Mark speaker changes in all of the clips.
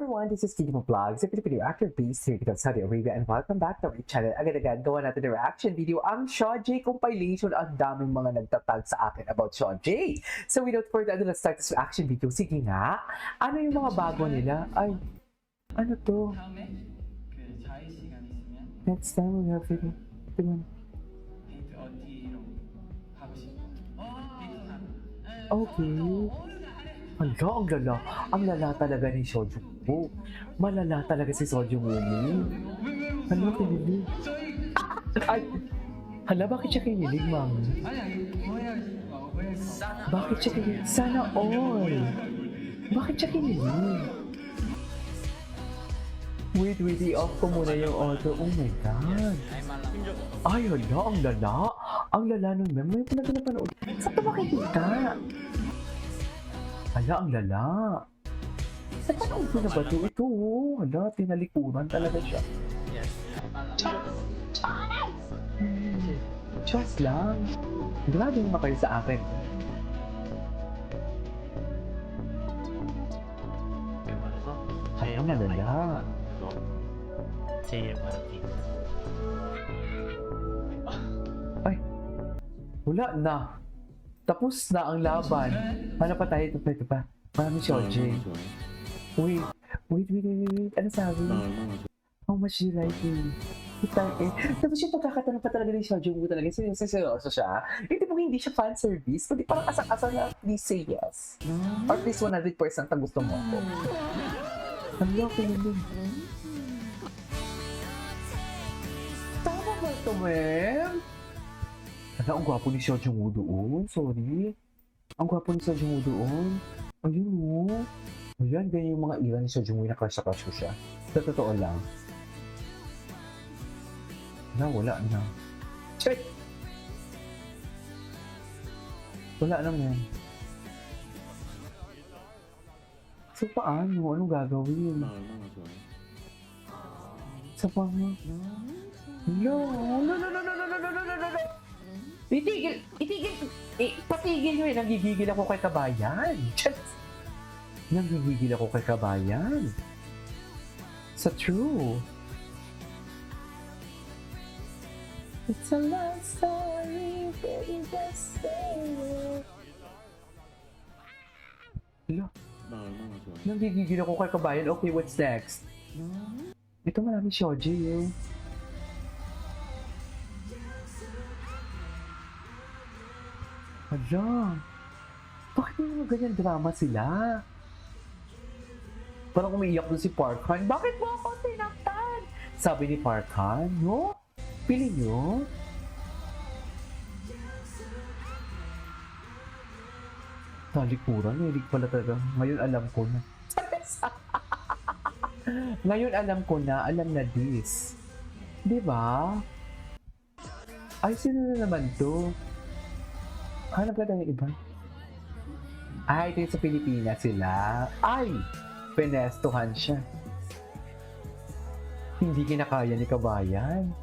Speaker 1: everyone, this is Kiki Vlogs, a Filipino actor based here in Saudi Arabia, and welcome back to my channel. Agad-agad gawa natin ng reaction video ang Shaw J compilation. Ang daming mga nagtatag sa akin about Shaw J. So without further ado, let's start this reaction video. Sige nga, ano yung mga bago nila? Ay, ano to?
Speaker 2: 다음에 그 자유 시간 있으면
Speaker 1: Next time we have video. Tingnan.
Speaker 2: 데이트 어디로 가고 싶어? 데이트하러.
Speaker 1: Okay. Hala, ang lala. Ang lala talaga ni Seo Joong-woo. Malala talaga si Seo Joong-woo. Hala, kinilig. Ay, hala, bakit siya kinilig, ma'am?
Speaker 2: 아니 오해했어.
Speaker 1: Bakit siya kinilig? Sana all. Bakit siya kinilig? Wait, i-off ko muna yung auto. Oh my God. Ay, hala, ang lala. Ang lala nun, ma'am. May pinag-napanood. Saan ito makikita? Hala, ang lala. Sa panood ko na ba ito? Ito, hala, tinalikuran talaga siya. Just lang. Grabe naman kayo sa akin. Ay, ang lala. Ay, wala na. Tapos na ang laban. Ano pa tayo? Ito pa. Marami Shaw J. Wait. Ano sabi? How much do you like me? Tapos yung pagkakatanong pa talaga ni Shaw Joong-woo talaga. Seryoso siya. Hindi siya fan service. Kundi parang asang-asang na please say yes. Or please 100% ang gusto mo ako. Ang laki nila. Tama ba ito, ma'am? Hala, ang gwapo ni Seo Joong-woo doon. Sorry. Ang gwapo ni Seo Joong-woo doon. Ayun o. Ayan, ganyan yung mga ira ni Seo Joong-woo na crush ko siya. Sa totoo lang. Wala na. Check! Wala na yan. So, paano? Anong gagawin? Sa paano? No! Itigil! Patigil nyo eh! Nanggigigil ako kay kabayan! Nanggigigil ako kay kabayan! Sa true! It's a love story, baby, just say it. Hello? Nanggigigil ako kay kabayan. Okay, what's next? Ito marami Shaw J eh. Hala, bakit may mga ganyan drama sila? Parang umiiyak doon si Park Han. Bakit mo ako sinaktan? Sabi ni Park Han, no? Pili nyo? Talikuran, hilig pala talaga. Ngayon alam ko na. Ngayon alam ko na, alam na this. Diba? Ay, sino na naman to? Hanap ka tayo iba? Ay, ito yung sa Pilipinas sila. Ay! Pinestuhan siya. Hindi kinakaya ni kabayan.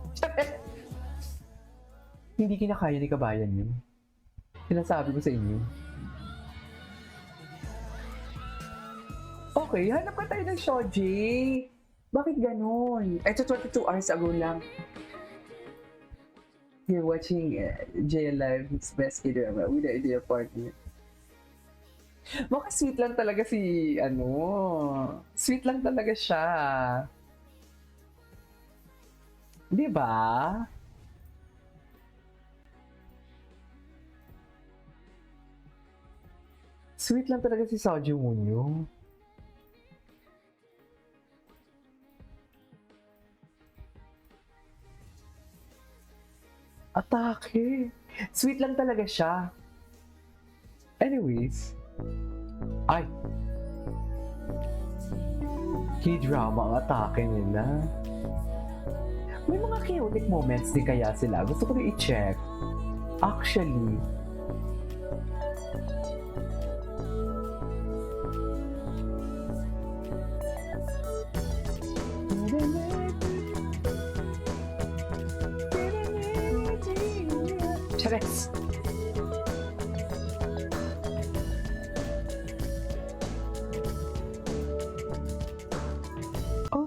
Speaker 1: Hindi kinakaya ni kabayan yun. Sinasabi ko sa inyo. Okay, hanap ka tayo ng Shaw J. Bakit ganun? Ito 22 hours ago lang. You're watching JL Live, his best kid ever with the idea partner. Baka sweet lang talaga si, sweet lang talaga siya. Di ba? Sweet lang talaga si Seo Joong-woo. Atake. Sweet lang talaga siya. Anyways. Ay. K-drama ang atake nila. May mga chaotic moments din kaya sila. Gusto ko na i-check. Actually. Chares!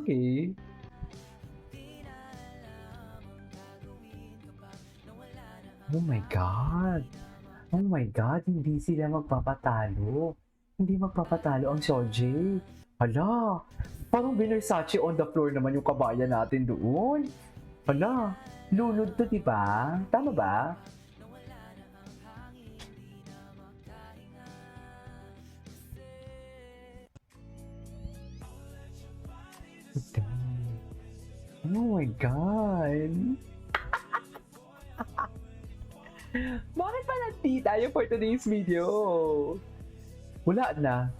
Speaker 1: Okay. Oh my God. Oh my God, hindi sila magpapatalo. Hindi magpapatalo ang Shoji. Hala, parang Versace on the floor naman yung kabayan natin doon. Hala, lunod to, di ba? Tama ba? Oh my God. Bakit pa nandito tayo for today's video? Wala na.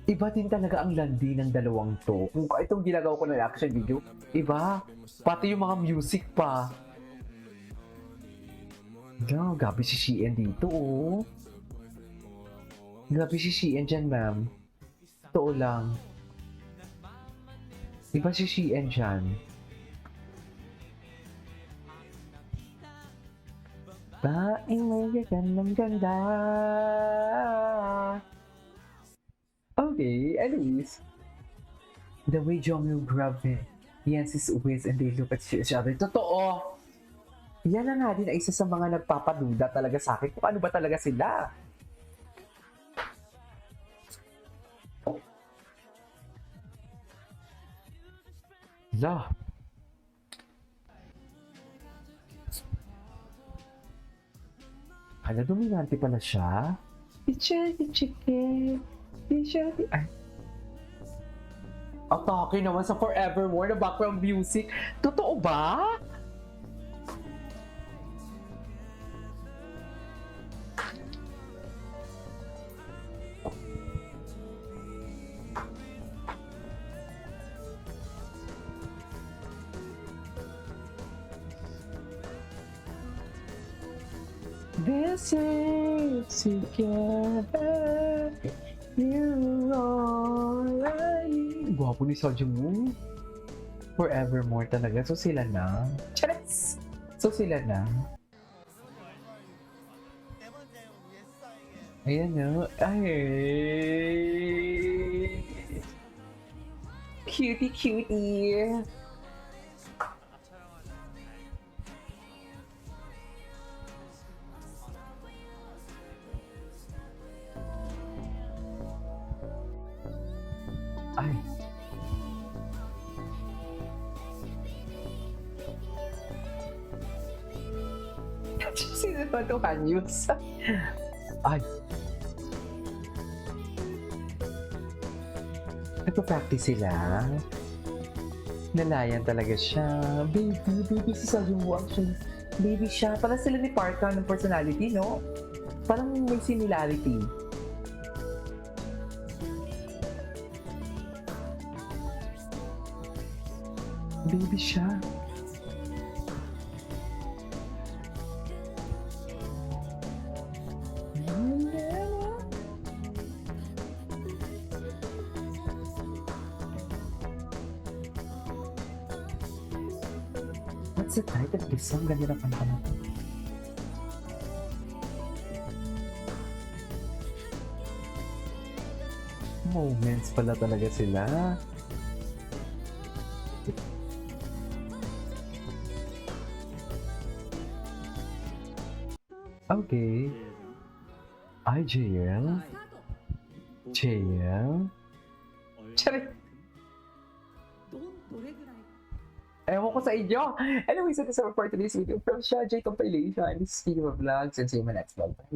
Speaker 1: Iba din talaga ang landi ng dalawang to. Kung itong ginagawa ko na reaction video, iba. Pati yung mga music pa. Gabi si Shein dito, oh. Gabi si Shein dyan, ma'am. Totoo lang. Iba si Shein dyan. Baing may gandang ganda. Okay, anyways. The way Jonghyun grabbed Yancy's waist and they look at each other. Totoo! Yan na nga din ay isa sa mga nagpapaduda talaga sa akin kung ano ba talaga sila. La. Hala, dominante pala siya. Teacher, ay. Atake naman sa Forevermore na background music. Totoo ba? This is together. You are right. Gwapo ni Sojung. Forevermore talaga. So sila na. Charis! So sila na. Ayan na. Ay. Cutie, cutie. Ay. Sino ba ito Kanyus? Ay. Nagpa-practice sila. Nalayan talaga siya. Baby si Sojung actually. Baby siya. Parang sila ni Parka ng personality, no? Parang may similarity. Baby siya. What's the title of this song? Ganda na kanta na to. Moments pala talaga sila. Okay. Ay, JL? JL? Charit! Ewan ko sa inyo! Anyways, ito sa for today's video from Shah J Compilation. This is Steve Vlogs and see you in my next vlog. Bye!